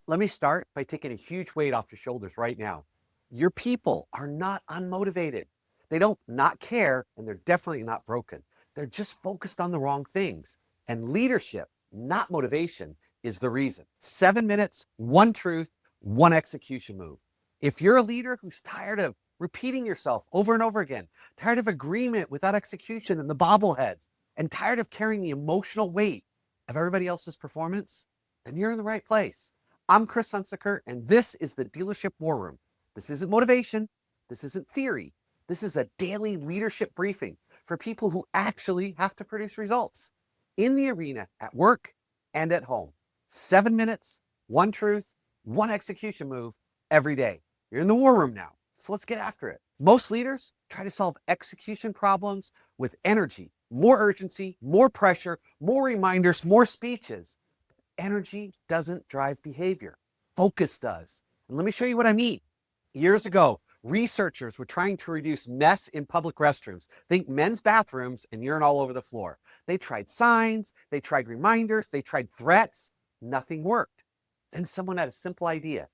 Let me start by taking a huge weight off your shoulders right now. Your people are not unmotivated. They don't not care, and they're definitely not broken. They're just focused on the wrong things. And leadership, not motivation, is the reason. 7 minutes, one truth, one execution move. If you're a leader who's tired of repeating yourself over and over again, tired of agreement without execution and the bobbleheads, and tired of carrying the emotional weight of everybody else's performance, then you're in the right place. I'm Chris Hunsicker, and this is the Dealership War Room. This isn't motivation. This isn't theory. This is a daily leadership briefing for people who actually have to produce results in the arena, at work and at home. 7 minutes, one truth, one execution move every day. You're in the war room now, so let's get after it. Most leaders try to solve execution problems with energy, more urgency, more pressure, more reminders, more speeches. Energy doesn't drive behavior. Focus does. And let me show you what I mean. Years ago, researchers were trying to reduce mess in public restrooms. Think men's bathrooms and urine all over the floor. They tried signs, they tried reminders, they tried threats. Nothing worked. Then someone had a simple idea.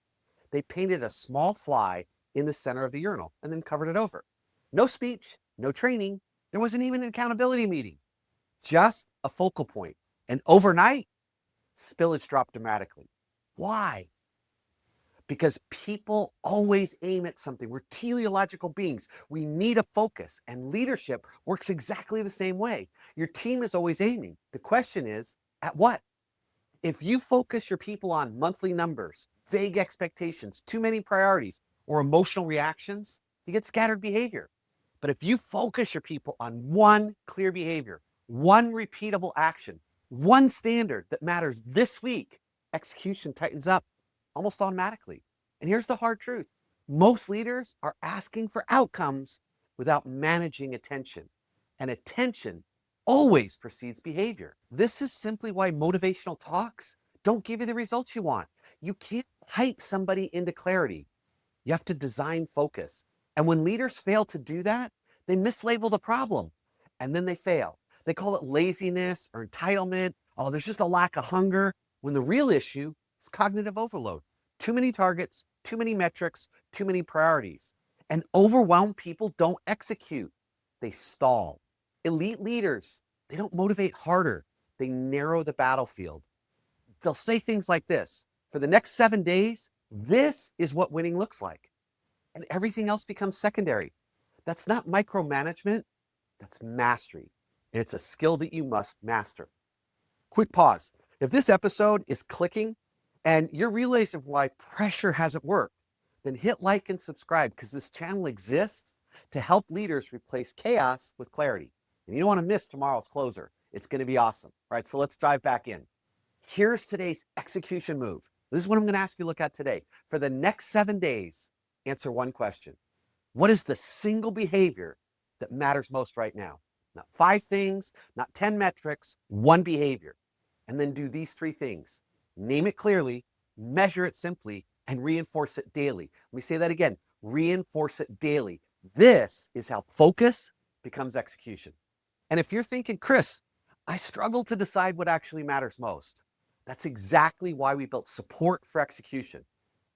They painted a small fly in the center of the urinal and then covered it over. No speech, no training. There wasn't even an accountability meeting. Just a focal point. And overnight, spillage dropped dramatically. Why? Because people always aim at something. We're teleological beings. We need a focus, and leadership works exactly the same way. Your team is always aiming. The question is, at what? If you focus your people on monthly numbers, vague expectations, too many priorities, or emotional reactions, you get scattered behavior. But if you focus your people on one clear behavior, one repeatable action, one standard that matters this week, execution tightens up almost automatically. And here's the hard truth. Most leaders are asking for outcomes without managing attention. And attention always precedes behavior. This is simply why motivational talks don't give you the results you want. You can't hype somebody into clarity. You have to design focus. And when leaders fail to do that, they mislabel the problem and then they fail. They call it laziness or entitlement. Oh, there's just a lack of hunger. When the real issue is cognitive overload. Too many targets, too many metrics, too many priorities. And overwhelmed people don't execute. They stall. Elite leaders, they don't motivate harder. They narrow the battlefield. They'll say things like this: for the next 7 days, this is what winning looks like. And everything else becomes secondary. That's not micromanagement, that's mastery. And it's a skill that you must master. Quick pause. If this episode is clicking and you're realizing why pressure hasn't worked, then hit like and subscribe, because this channel exists to help leaders replace chaos with clarity. And you don't want to miss tomorrow's closer. It's going to be awesome. All right, so let's dive back in. Here's today's execution move. This is what I'm going to ask you to look at today. For the next 7 days, answer one question. What is the single behavior that matters most right now? Not 5 things, not 10 metrics, one behavior. And then do these 3 things. Name it clearly, measure it simply, and reinforce it daily. Let me say that again. Reinforce it daily. This is how focus becomes execution. And if you're thinking, Chris, I struggle to decide what actually matters most, that's exactly why we built support for execution.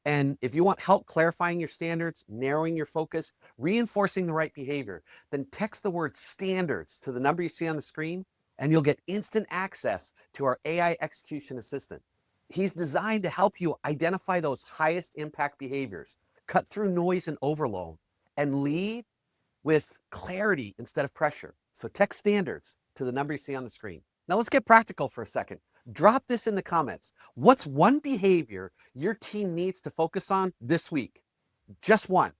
And if you want help clarifying your standards, narrowing your focus, reinforcing the right behavior, then text the word standards to the number you see on the screen, and you'll get instant access to our AI execution assistant. He's designed to help you identify those highest impact behaviors, cut through noise and overload, and lead with clarity instead of pressure. So text standards to the number you see on the screen. Now let's get practical for a second. Drop this in the comments. What's one behavior your team needs to focus on this week? Just one.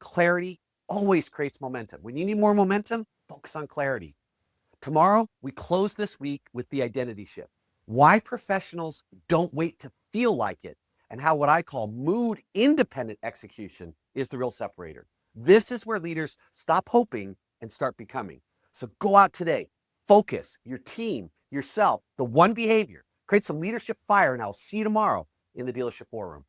Clarity always creates momentum. When you need more momentum, focus on clarity. Tomorrow, we close this week with the identity shift. Why professionals don't wait to feel like it, and how what I call mood independent execution is the real separator. This is where leaders stop hoping and start becoming. So go out today, focus your team, yourself, the one behavior, create some leadership fire, and I'll see you tomorrow in the Dealership War Room.